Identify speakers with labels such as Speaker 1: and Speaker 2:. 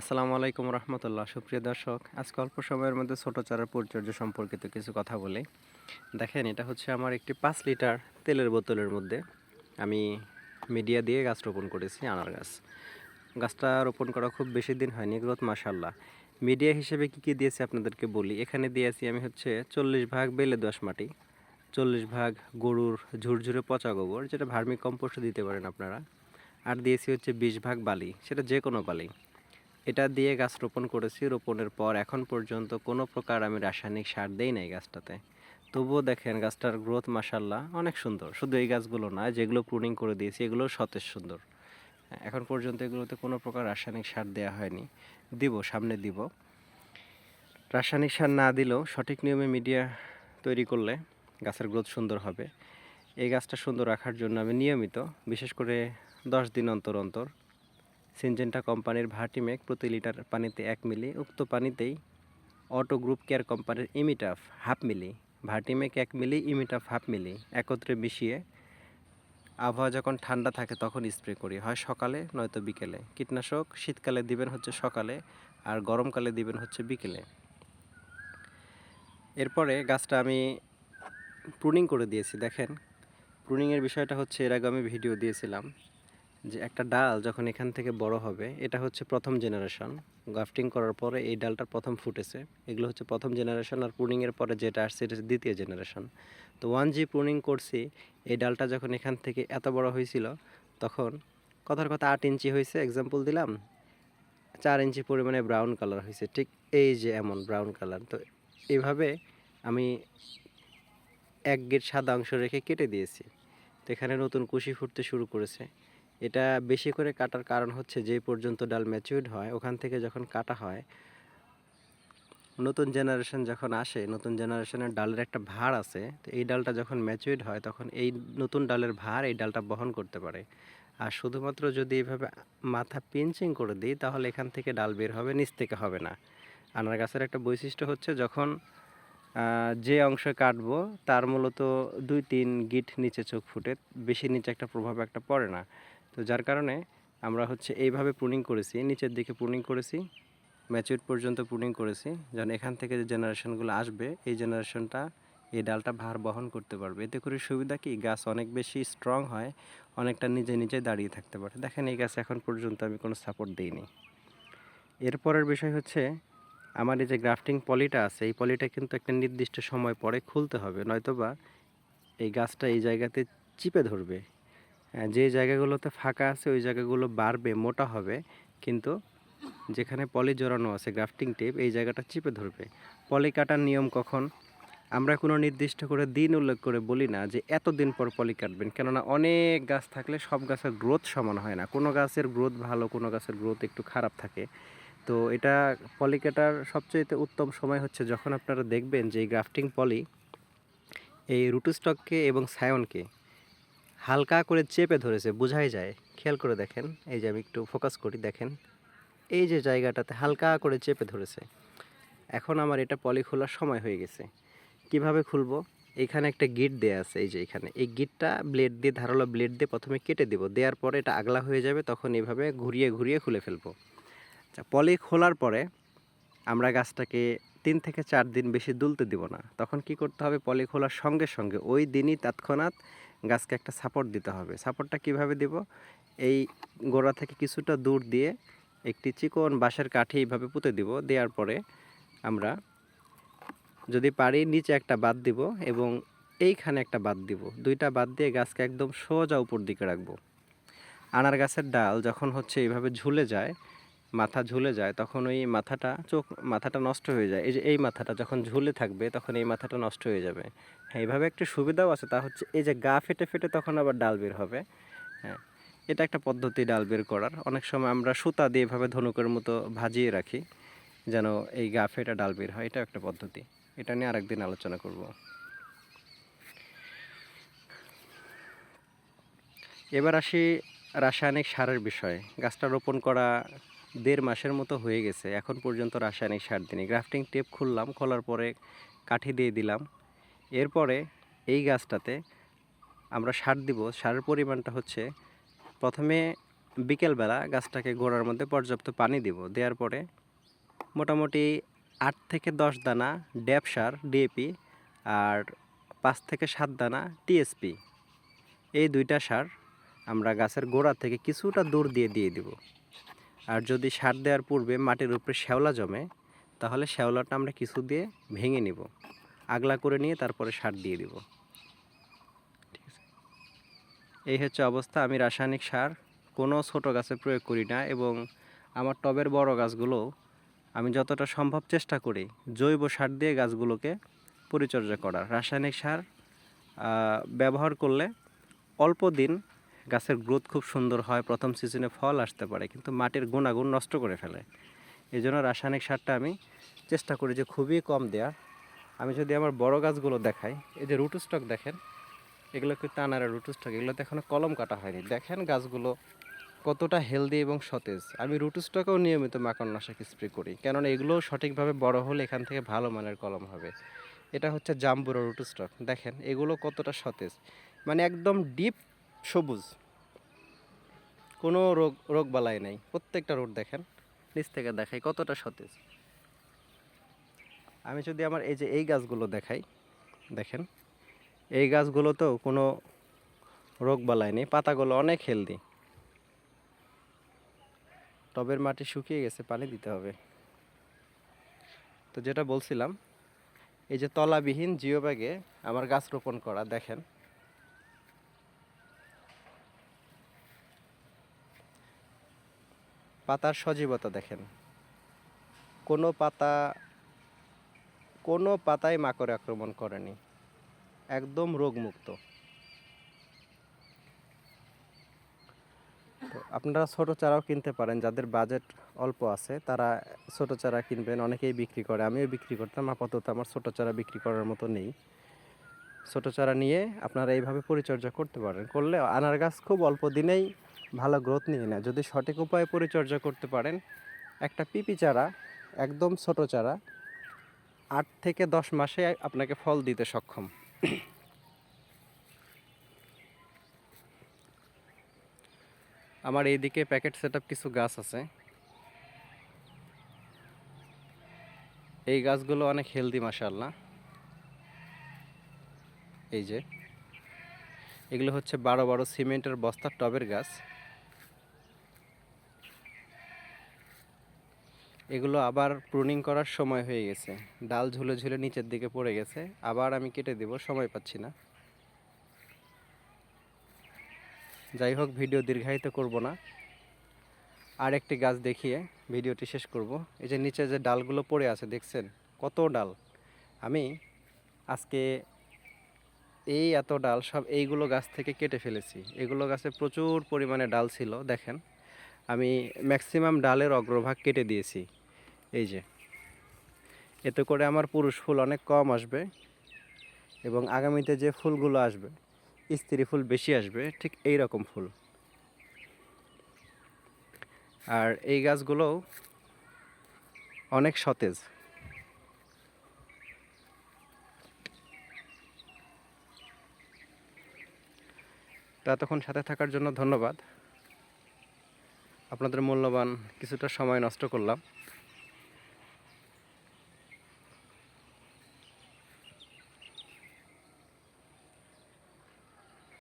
Speaker 1: আসসালামু আলাইকুম রহমতুল্লাহ। সুপ্রিয় দর্শক, আজকে অল্প সময়ের মধ্যে ছোট চারার পরিচর্যা সম্পর্কিত কিছু কথা বলি। দেখেন, এটা হচ্ছে আমার একটি 5 লিটার তেলের বোতলের মধ্যে আমি মিডিয়া দিয়ে গাছ রোপণ করেছি, আনার গাছ। গাছটা রোপণ করা খুব বেশি দিন হয়নি, গ্রোথ মাশাআল্লাহ। মিডিয়া হিসেবে কি কি দিয়েছি আপনাদেরকে বলি। এখানে দিয়েছি আমি হচ্ছে 40 ভাগ বেলে দোআঁশ মাটি, 40 ভাগ গরুর ঝুরঝুরে পচা গোবর, যেটা ভার্মি কম্পোস্ট দিতে পারেন আপনারা। আর দিয়েছি হচ্ছে 20 ভাগ বালি, সেটা যে কোনো বালি। এটা দিয়ে গাছ রোপণ করেছি। রোপণের পর এখন পর্যন্ত কোনো প্রকার আমি রাসায়নিক সার দেই নাই গাছটাতে। তবুও দেখেন গাছটার গ্রোথ মাশাআল্লাহ অনেক সুন্দর। শুধু এই গাছগুলো না, যেগুলো প্রুনিং করে দিয়েছি এগুলো সতেজ সুন্দর। এখন পর্যন্ত এগুলোতে কোনো প্রকার রাসায়নিক সার দেওয়া হয়নি। দিব, সামনে দিব। রাসায়নিক সার না দিলেও সঠিক নিয়মে মিডিয়া তৈরি করলে গাছের গ্রোথ সুন্দর হবে। এই গাছটা সুন্দর রাখার জন্য আমি নিয়মিত, বিশেষ করে 10 দিন অন্তর অন্তর সিনজেন্টা কোম্পানির ভার্টিমেক প্রতি লিটার পানিতে 1 মিলি, উক্ত পানিতেই অটো গ্রুপ কেয়ার কোম্পানির ইমিটাফ 1/2 মিলি, ভার্টিমেক 1 মিলি, ইমিটাফ 1/2 মিলি একত্রে মিশিয়ে আবহাওয়া যখন ঠান্ডা থাকে তখন স্প্রে করি, হয় সকালে নয়তো বিকেলে। কীটনাশক শীতকালে দিবেন হচ্ছে সকালে, আর গরমকালে দিবেন হচ্ছে বিকেলে। এরপরে গাছটা আমি প্রুনিং করে দিয়েছি। দেখেন, প্রুনিংয়ের বিষয়টা হচ্ছে এর আগে আমি ভিডিও দিয়েছিলাম যে একটা ডাল যখন এখান থেকে বড় হবে, এটা হচ্ছে প্রথম জেনারেশন। গ্রাফটিং করার পরে এই ডালটা প্রথম ফুটেছে, এগুলো হচ্ছে প্রথম জেনারেশন। আর প্রুনিংয়ের পরে যেটা আসছে এটা দ্বিতীয় জেনারেশন। তো 1G প্রুনিং করছি। এই ডালটা যখন এখান থেকে এত বড় হয়েছিল, তখন কথার কথা 8 ইঞ্চি হয়েছে, এক্সাম্পল দিলাম। 4 ইঞ্চি পরিমাণে ব্রাউন কালার হয়েছে, ঠিক এই যে এমন ব্রাউন কালার। তো এইভাবে আমি 1 গেট সাদা অংশ রেখে কেটে দিয়েছি। তো এখানে নতুন কুশি ফুটতে শুরু করেছে। এটা বেশি করে কাটার কারণ হচ্ছে, যে পর্যন্ত ডাল ম্যাচিউরড হয় ওখান থেকে যখন কাটা হয়, নতুন জেনারেশন যখন আসে, নতুন জেনারেশনের ডালের একটা ভার আছে। তো এই ডালটা যখন ম্যাচিউরড হয় তখন এই নতুন ডালের ভার এই ডালটা বহন করতে পারে। আর শুধুমাত্র যদি এইভাবে মাথা পিঞ্চিং করে দিই, তাহলে এখান থেকে ডাল বের হবে, নিচ থেকে হবে না। আনার গাছের একটা বৈশিষ্ট্য হচ্ছে, যখন যে অংশে কাটবো তার মূলত 2-3 গিট নিচে চোখ ফুটে, বেশি নিচে একটা প্রভাব একটা পড়ে না। তো যার কারণে আমরা হচ্ছে এইভাবে প্রুনিং করেছি, নিচের দিকে প্রুনিং করেছি, ম্যাচিউর পর্যন্ত প্রুনিং করেছি, যেন এখান থেকে যে জেনারেশনগুলো আসবে এই জেনারেশনটা এই ডালটা ভার বহন করতে পারবে। এতে করে সুবিধা কি, গাছ অনেক বেশি স্ট্রং হয়, অনেকটা নিজে নিজে দাঁড়িয়ে থাকতে পারে। দেখেন, এই গাছ এখন পর্যন্ত আমি কোনো সাপোর্ট দিইনি। এরপরের বিষয় হচ্ছে, আমার এই যে গ্রাফটিং পলিটা আছে, এই পলিটা কিন্তু একটা নির্দিষ্ট সময় পরে খুলতে হবে, নয়তোবা এই গাছটা এই জায়গাতে চিপে ধরবে। যে জায়গাগুলোতে ফাঁকা আছে ওই জায়গাগুলো বাড়বে, মোটা হবে, কিন্তু যেখানে পলি জড়ানো আছে গ্রাফটিং টেপ, এই জায়গাটা চিপে ধরবে। পলি কাটার নিয়ম কখন, আমরা কোনো নির্দিষ্ট করে দিন উল্লেখ করে বলি না যে এত দিন পর পলি কাটবেন, কেননা অনেক গাছ থাকলে সব গাছের গ্রোথ সমান হয় না। কোনো গাছের গ্রোথ ভালো, কোনো গাছের গ্রোথ একটু খারাপ থাকে। তো এটা পলি কাটার সবচেয়ে উত্তম সময় হচ্ছে যখন আপনারা দেখবেন যে এই গ্রাফটিং পলি এই রুটস্টককে এবং সায়নকে হালকা করে চেপে ধরেছে, বোঝাই যায়। খেয়াল করে দেখেন, এই যে আমি একটু ফোকাস করি, দেখেন এই যে জায়গাটাতে হালকা করে চেপে ধরেছে। এখন আমার এটা পলি খোলার সময় হয়ে গেছে। কিভাবে খুলবো, এখানে একটা গিট দেয়া আছে, এই যে এখানে এই গিটটা ব্লেড দিয়ে, ধারালো ব্লেড দিয়ে প্রথমে কেটে দেব, দেওয়ার পরে এটা আগলা হয়ে যাবে, তখন এইভাবে ঘুরিয়ে ঘুরিয়ে খুলে ফেলবো। আচ্ছা, পলি খোলার পরে আমরা গাছটাকে 3 থেকে 4 দিন বেশি দুলতে দিব না। তখন কি করতে হবে, পলি খোলার সঙ্গে সঙ্গে ওই দিনই তৎক্ষণাৎ গাছকে একটা সাপোর্ট দিতে হবে। সাপোর্টটা কিভাবে দেব, এই গোড়া থেকে কিছুটা দূর দিয়ে একটি চিকন বাঁশের কাঠি এইভাবে পুঁতে দিব। দেওয়ার পরে আমরা যদি পারি নিচে একটা বাদ দিব এবং এইখানে একটা বাদ দিব, দুইটা বাদ দিয়ে গাছকে একদম সোজা উপর দিকে রাখবো। আনার গাছের ডাল যখন হচ্ছে এইভাবে ঝুলে যায়, মাথা ঝুলে যায়, তখন ওই মাথাটা নষ্ট হয়ে যায়। এই যে এই মাথাটা যখন ঝুলে থাকবে তখন এই মাথাটা নষ্ট হয়ে যাবে। হ্যাঁ, এইভাবে একটা সুবিধাও আছে, তা হচ্ছে এই যে গা ফেটে ফেটে তখন আবার ডাল বের হবে। হ্যাঁ, এটা একটা পদ্ধতি ডাল বের করার। অনেক সময় আমরা সুতা দিয়ে এভাবে ধনুকের মতো ভাজিয়ে রাখি, যেন এই গা ফেটা ডাল বের হয়। এটা একটা পদ্ধতি, এটা নিয়ে আরেকদিন আলোচনা করব। এবার আসি রাসায়নিক সারের বিষয়ে। গাছটা রোপণ করা 1.5 মাসের মতো হয়ে গেছে, এখন পর্যন্ত রাসায়নিক সার দিইনি। গ্রাফটিং টেপ খুললাম, খোলার পরে কাঠি দিয়ে দিলাম। এরপরে এই গাছটাতে আমরা সার দিব। সারের পরিমাণটা হচ্ছে, প্রথমে বিকেলবেলা গাছটাকে গোড়ার মধ্যে পর্যাপ্ত পানি দিব, দেওয়ার পরে মোটামুটি 8 থেকে 10 দানা ড্যাপ সার ডিএপি আর 5 থেকে 7 দানা টিএসপি, এই দুইটা সার আমরা গাছের গোড়া থেকে কিছুটা দূর দিয়ে দিব। আর যদি সার দেওয়ার পূর্বে মাটির উপরে শ্যাওলা জমে, তাহলে শ্যাওলাটা আমরা কিছু দিয়ে ভেঙে নিব, আগলা করে নিয়ে তারপরে সার দিয়ে দিব। ঠিক আছে, এই হচ্ছে অবস্থা। আমি রাসায়নিক সার কোনো ছোট গাছে প্রয়োগ করি না, এবং আমার টবের বড় গাছগুলো আমি যতটা সম্ভব চেষ্টা করি জৈব সার দিয়ে গাছগুলোকে পরিচর্যা করার। রাসায়নিক সার ব্যবহার করলে অল্প দিন গাছের গ্রোথ খুব সুন্দর হয়, প্রথম সিজনে ফল আসতে পারে, কিন্তু মাটির গুণাগুণ নষ্ট করে ফেলে। এই জন্য রাসায়নিক সারটা আমি চেষ্টা করি যে খুবই কম দেওয়ার। আমি যদি আমার বড় গাছগুলো দেখাই, এই যে রুট স্টক দেখেন, এগুলো একটু টানারে রুট স্টক, এগুলোতে এখনও কলম কাটা হয়নি। দেখেন গাছগুলো কতটা হেলদি এবং সতেজ। আমি রুট স্টকেও নিয়মিত মাকড়নাশক স্প্রে করি, কেননা এগুলোও সঠিকভাবে বড় হলে এখান থেকে ভালো মানের কলম হবে। এটা হচ্ছে জাম্বুরা রুট স্টক, দেখেন এগুলো কতটা সতেজ, মানে একদম ডিপ সবুজ, কোনো রোগবালাই নেই। প্রত্যেকটা রুট দেখেন, নিচ থেকে দেখাই কতটা সতেজ। আমি যদি আমার এই যে এই গাছগুলো দেখাই, দেখেন এই গাছগুলোতেও কোনো রোগবালাই নেই, পাতাগুলো অনেক হেলদি। টবের মাটি শুকিয়ে গেছে, পানি দিতে হবে। তো যেটা বলছিলাম, এই যে তলাবিহীন জিও ব্যাগে আমার গাছ রোপণ করা, দেখেন পাতার সজীবতা দেখেন, কোনো পাতায় মাকড় আক্রমণ করেনি, একদম রোগমুক্ত। তো আপনারা ছোট চারাও কিনতে পারেন, যাদের বাজেট অল্প আছে তারা ছোট চারা কিনবেন, অনেকেই বিক্রি করে, আমিও বিক্রি করতাম। আপাতত আমার ছোট চারা বিক্রি করার মতো নেই। ছোট চারা নিয়ে আপনারা এইভাবে পরিচর্যা করতে পারেন, করলে আনার গাছ খুব অল্প দিনেই ভালো গ্রোথ নিয়ে নেয় যদি সঠিক উপায়ে পরিচর্যা করতে পারেন। একটা পিপি চারা, একদম ছোট চারা, 8 থেকে 10 মাসে আপনাকে ফল দিতে সক্ষম। আমার এইদিকে প্যাকেট সেটআপ কিছু গাছ আছে, এই গাছগুলো অনেক হেলদি মাশাআল্লাহ। এই যে এগুলো হচ্ছে 12 সিমেন্টের বস্তার টবের গাছ। এগুলো আবার প্রুনিং করার সময় হয়ে গেছে, ডাল ঝুলে ঝুলে নিচের দিকে পড়ে গেছে, আবার আমি কেটে দেব, সময় পাচ্ছি না। যাই হোক, ভিডিও দীর্ঘায়িত করব না, আর একটি গাছ দেখিয়ে ভিডিওটি শেষ করব। এই যে নিচে যে ডালগুলো পড়ে আছে দেখছেন, কত ডাল। আমি আজকে এই এত ডাল সব এইগুলো গাছ থেকে কেটে ফেলেছি। এগুলো গাছে প্রচুর পরিমাণে ডাল ছিল, দেখেন আমি ম্যাক্সিমাম ডালের অগ্রভাগ কেটে দিয়েছি। এই যে এতে করে আমার পুরুষ ফুল অনেক কম আসবে, এবং আগামীতে যে ফুলগুলো আসবে স্ত্রী ফুল বেশি আসবে, ঠিক এই রকম ফুল। আর এই গাছগুলোও অনেক সতেজ। তো এতক্ষণ সাথে থাকার জন্য ধন্যবাদ। আপনাদের মূল্যবান কিছুটা সময় নষ্ট করলাম।